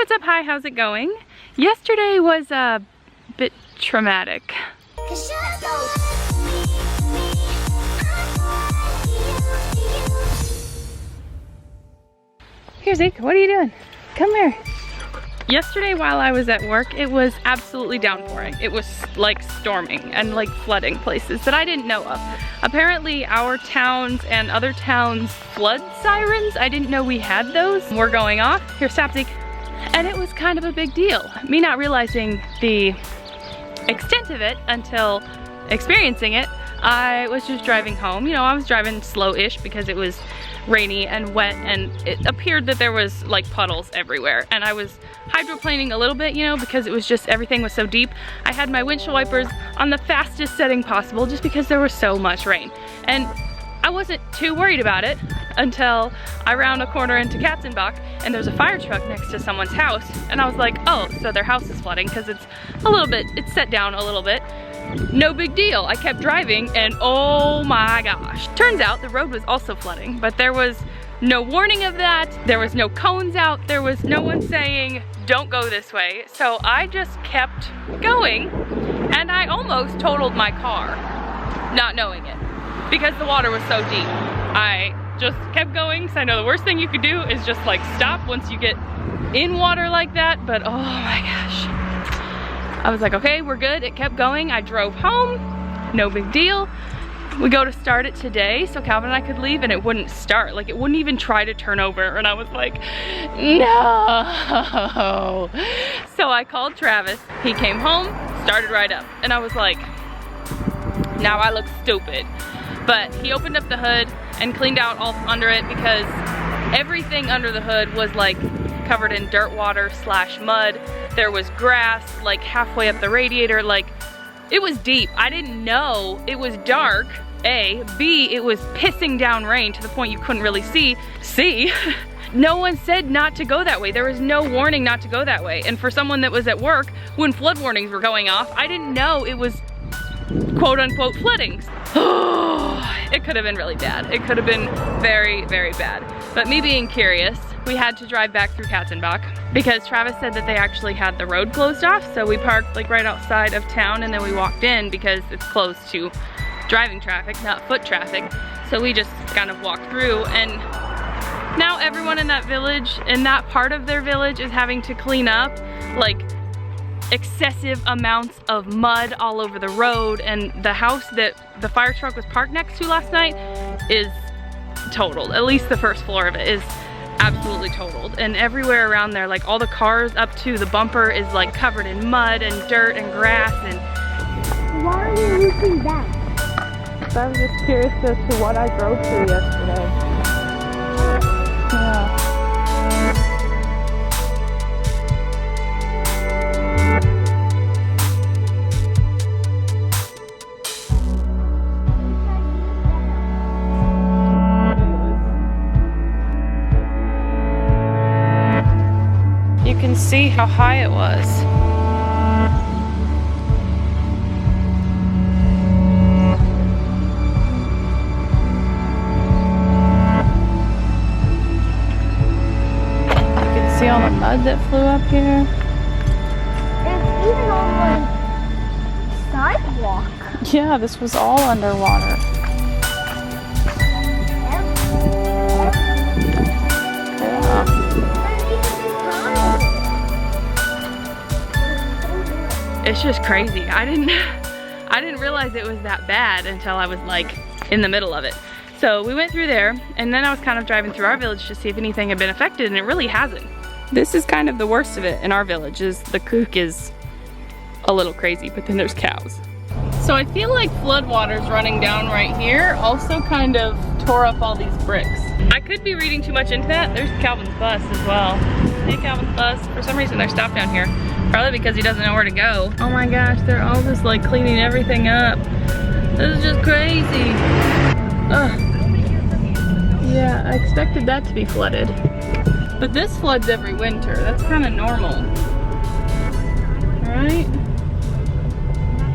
what's up? Hi, how's it going? Yesterday was a bit traumatic. Here, Zeke, what are you doing? Come here. Yesterday while I was at work, it was absolutely downpouring. It was like storming and like flooding places that I didn't know of. Apparently our towns and other towns' flood sirens, I didn't know we had those, were going off. Here, stop, Zeke. And it was kind of a big deal. Me not realizing the extent of it until experiencing it. I was just driving home. You know, I was driving slow-ish because it was rainy and wet, and it appeared that there was like puddles everywhere. And I was hydroplaning a little bit, you know, because it was just, everything was so deep. I had my windshield wipers on the fastest setting possible just because there was so much rain. And I wasn't too worried about it until I round a corner into Katzenbach and there's a fire truck next to someone's house. And I was like, oh, so their house is flooding because it's a little bit, it's set down a little bit. No big deal. I kept driving and oh my gosh. Turns out the road was also flooding, but there was no warning of that. There was no cones out. There was no one saying, don't go this way. So I just kept going and I almost totaled my car, not knowing it, because the water was so deep. I just kept going because I know the worst thing you could do is just like stop once you get in water like that, but oh my gosh. I was like, okay, we're good. It kept going. I drove home, no big deal. We go to start it today so Calvin and I could leave and it wouldn't start. Like it wouldn't even try to turn over and I was like, no. So I called Travis. He came home, started right up. And I was like, now I look stupid. But he opened up the hood and cleaned out all under it because everything under the hood was like covered in dirt water / mud. There was grass like halfway up the radiator. Like it was deep. I didn't know. It was dark, A. B, it was pissing down rain to the point you couldn't really see. C, no one said not to go that way. There was no warning not to go that way. And for someone that was at work when flood warnings were going off, I didn't know it was quote unquote flooding. It could have been really bad. It could have been very, very bad. But me being curious, we had to drive back through Katzenbach because Travis said that they actually had the road closed off. So we parked like right outside of town and then we walked in because it's closed to driving traffic, not foot traffic. So we just kind of walked through and now everyone in that village, in that part of their village, is having to clean up like excessive amounts of mud all over the road, and the house that the fire truck was parked next to last night is totaled. At least the first floor of it is absolutely totaled, and everywhere around there, like all the cars up to the bumper is like covered in mud and dirt and grass. And why are you using that? I was just curious as to what I drove through yesterday. Yeah. You can see how high it was. You can see all the mud that flew up here. It's even on the sidewalk. Yeah, this was all underwater. It's just crazy. I didn't realize it was that bad until I was like in the middle of it. So we went through there and then I was kind of driving through our village to see if anything had been affected, and it really hasn't. This is kind of the worst of it in our village, is the creek is a little crazy, but then there's cows. So I feel like flood water's running down right here also kind of tore up all these bricks. I could be reading too much into that. There's Calvin's bus as well. See Calvin's bus? For some reason they're stopped down here. Probably because he doesn't know where to go. Oh my gosh, they're all just like cleaning everything up. This is just crazy. Ugh. Yeah, I expected that to be flooded. But this floods every winter. That's kind of normal. Right?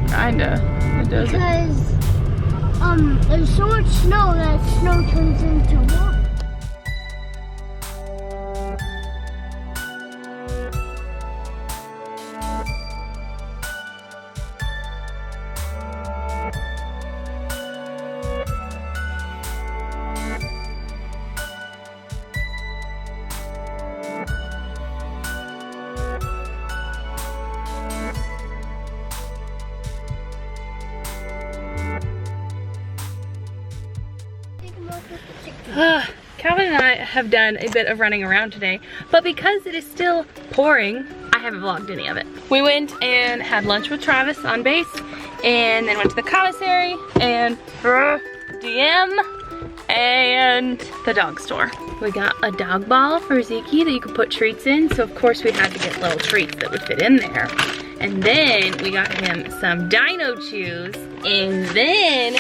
Kinda. It doesn't. Because there's so much snow that snow turns into water. Calvin and I have done a bit of running around today, but because it is still pouring, I haven't vlogged any of it. We went and had lunch with Travis on base, and then went to the commissary and DM and the dog store. We got a dog ball for Zeke that you could put treats in, so of course we had to get little treats that would fit in there. And then we got him some dino chews, and then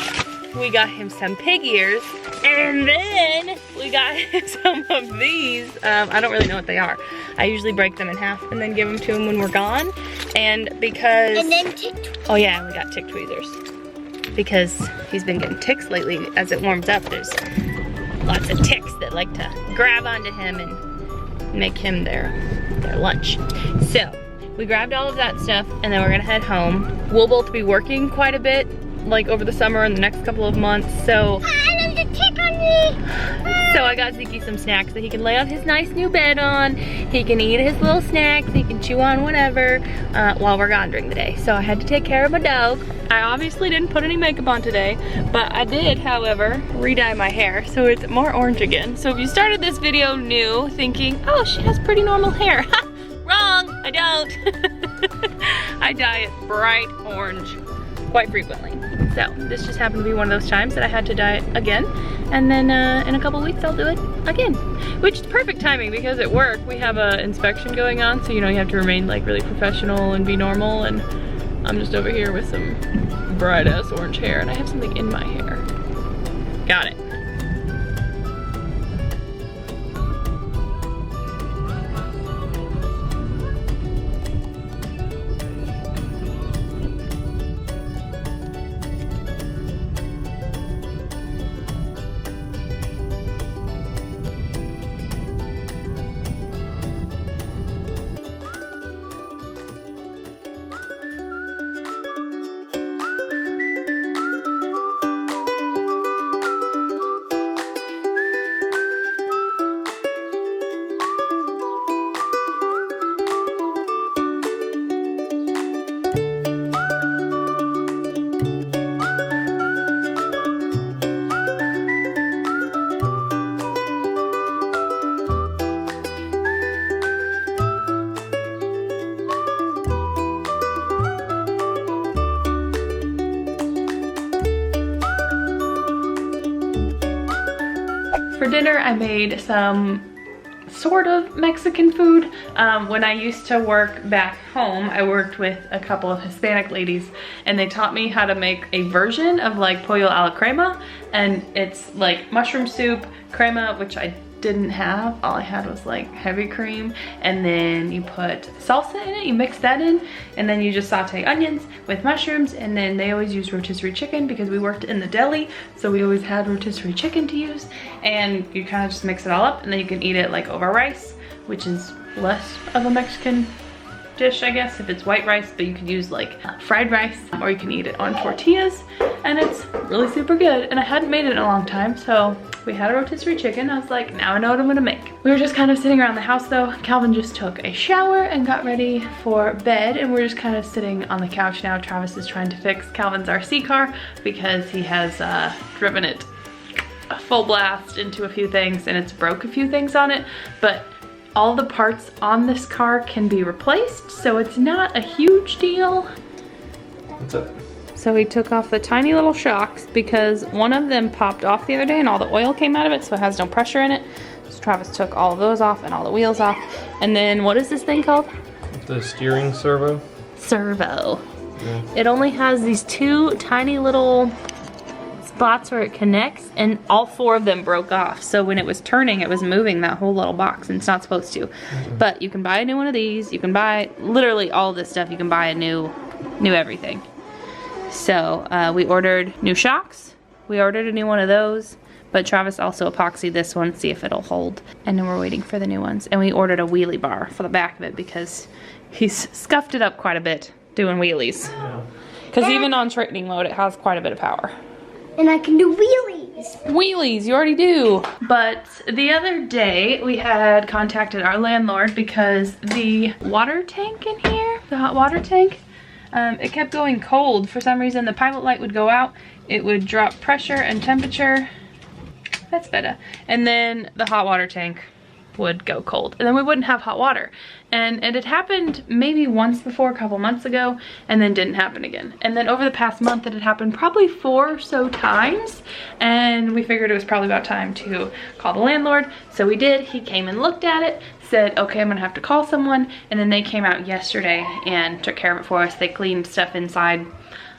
we got him some pig ears, and then we got him some of these. I don't really know what they are. I usually break them in half and then give them to him when we're gone. And because... And then tick. Oh yeah, we got tick tweezers. Because he's been getting ticks lately. As it warms up, there's lots of ticks that like to grab onto him and make him their lunch. So, we grabbed all of that stuff, and then we're gonna head home. We'll both be working quite a bit, like over the summer and the next couple of months, so... There's a tick on me! So I got Zeke some snacks that he can lay on his nice new bed on. He can eat his little snacks, he can chew on whatever while we're gone during the day. So I had to take care of my dog. I obviously didn't put any makeup on today, but I did, however, re-dye my hair so it's more orange again. So if you started this video new thinking, oh, she has pretty normal hair. Wrong, I don't. I dye it bright orange quite frequently. So this just happened to be one of those times that I had to dye it again. And then in a couple weeks I'll do it again. Which is perfect timing because at work we have an inspection going on. So you know you have to remain like really professional and be normal. And I'm just over here with some bright ass orange hair and I have something in my hair. Got it. For dinner, I made some sort of Mexican food. When I used to work back home, I worked with a couple of Hispanic ladies and they taught me how to make a version of like pollo a la crema, and it's like mushroom soup, crema, which I didn't have. All I had was like heavy cream, and then you put salsa in it, you mix that in, and then you just saute onions with mushrooms, and then they always use rotisserie chicken because we worked in the deli, so we always had rotisserie chicken to use, and you kind of just mix it all up, and then you can eat it like over rice, which is less of a Mexican dish, I guess, if it's white rice, but you can use like fried rice, or you can eat it on tortillas, and it's really super good. And I hadn't made it in a long time, so we had a rotisserie chicken. I was like, now I know what I'm gonna make. We were just kind of sitting around the house though. Calvin just took a shower and got ready for bed, and we're just kind of sitting on the couch now. Travis is trying to fix Calvin's RC car because he has driven it a full blast into a few things, and it's broke a few things on it, but all the parts on this car can be replaced, so it's not a huge deal. What's up? So we took off the tiny little shocks because one of them popped off the other day and all the oil came out of it, so it has no pressure in it. So Travis took all of those off and all the wheels off. And then what is this thing called? The steering servo. Servo. Yeah. It only has these two tiny little spots where it connects, and all four of them broke off. So when it was turning, it was moving that whole little box, and it's not supposed to. But you can buy a new one of these. You can buy literally all this stuff. You can buy a new everything. So we ordered new shocks. We ordered a new one of those, but Travis also epoxied this one, see if it'll hold. And then we're waiting for the new ones. And we ordered a wheelie bar for the back of it because he's scuffed it up quite a bit doing wheelies. Because even on training mode, it has quite a bit of power. And I can do wheelies. Wheelies, you already do. But the other day, we had contacted our landlord because the water tank in here, the hot water tank, it kept going cold. For some reason, the pilot light would go out. It would drop pressure and temperature. That's better. And then the hot water tank would go cold, and then we wouldn't have hot water. And it happened maybe once before, a couple months ago, and then didn't happen again. And then over the past month, it had happened probably 4 or so times, and we figured it was probably about time to call the landlord. So we did. He came and looked at it, said, okay, I'm gonna have to call someone, and then they came out yesterday and took care of it for us. They cleaned stuff inside,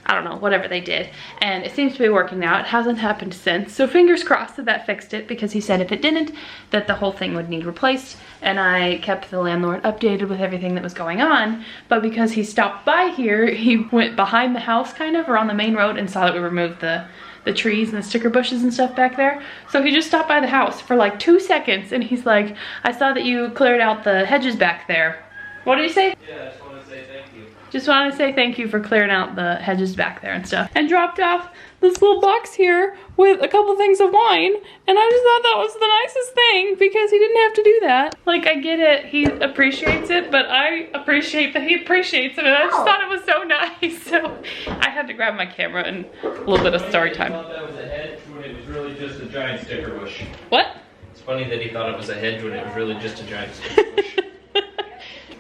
I don't know, whatever they did. And it seems to be working now. It hasn't happened since. So fingers crossed that that fixed it, because he said if it didn't, that the whole thing would need replaced. And I kept the landlord updated with everything that was going on. But because he stopped by here, he went behind the house kind of, or on the main road, and saw that we removed the trees and the sticker bushes and stuff back there. So he just stopped by the house for like 2 seconds, and he's like, I saw that you cleared out the hedges back there. What did he say? Yeah, I just want to say thank you. Just wanted to say thank you for clearing out the hedges back there and stuff. And dropped off this little box here with a couple things of wine. And I just thought that was the nicest thing, because he didn't have to do that. Like, I get it, he appreciates it, but I appreciate that he appreciates it. And I just thought it was so nice. So I had to grab my camera and a little bit of story time. I thought that was a hedge when it was really just a giant sticker bush. What? It's funny that he thought it was a hedge when it was really just a giant sticker bush.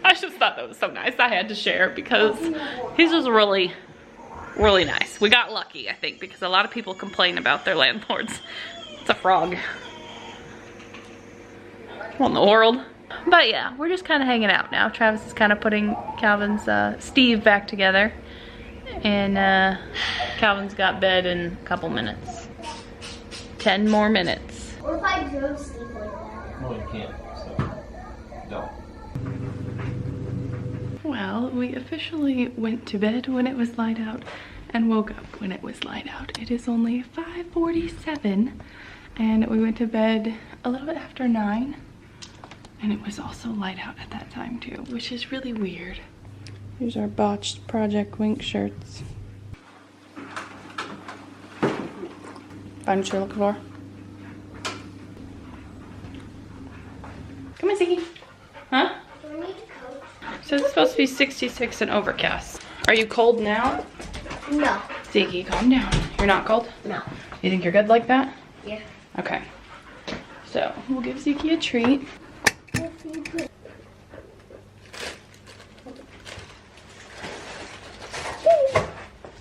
I just thought that was so nice. I had to share because he's just really, really nice. We got lucky, I think, because a lot of people complain about their landlords. It's a frog. What in the world? But yeah, we're just kind of hanging out now. Travis is kind of putting Calvin's Steve back together. And Calvin's got bed in a couple minutes. 10 more minutes. What if I drove Steve like that? Well, you can't, so no. Well, we officially went to bed when it was light out and woke up when it was light out. It is only 5:47 and we went to bed a little bit after 9, and it was also light out at that time too, which is really weird. Here's our botched Project Wink shirts. Find what you're looking for. Come on, Ziggy. Huh? So it's supposed to be 66 and overcast. Are you cold now? No. Ziggy, calm down. You're not cold? No. You think you're good like that? Yeah. Okay. So we'll give Ziggy a treat. If you could.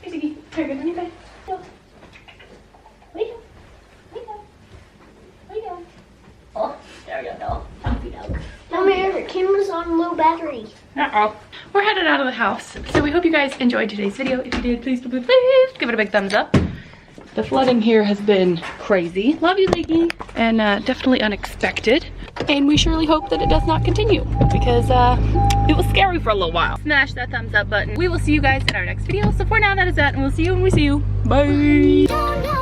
Hey Ziggy, very good. On your bed. Go. Wait. Wait up. Wait up. Oh, there we go. Comfy dog. Come here. Camera's on low battery. Uh-oh. We're headed out of the house. So we hope you guys enjoyed today's video. If you did, please give it a big thumbs up. The flooding here has been crazy. Love you, Ziggy. And definitely unexpected. And we surely hope that it does not continue, because it was scary for a little while. Smash that thumbs up button. We will see you guys in our next video. So for now, that is that, and we'll see you when we see you. Bye.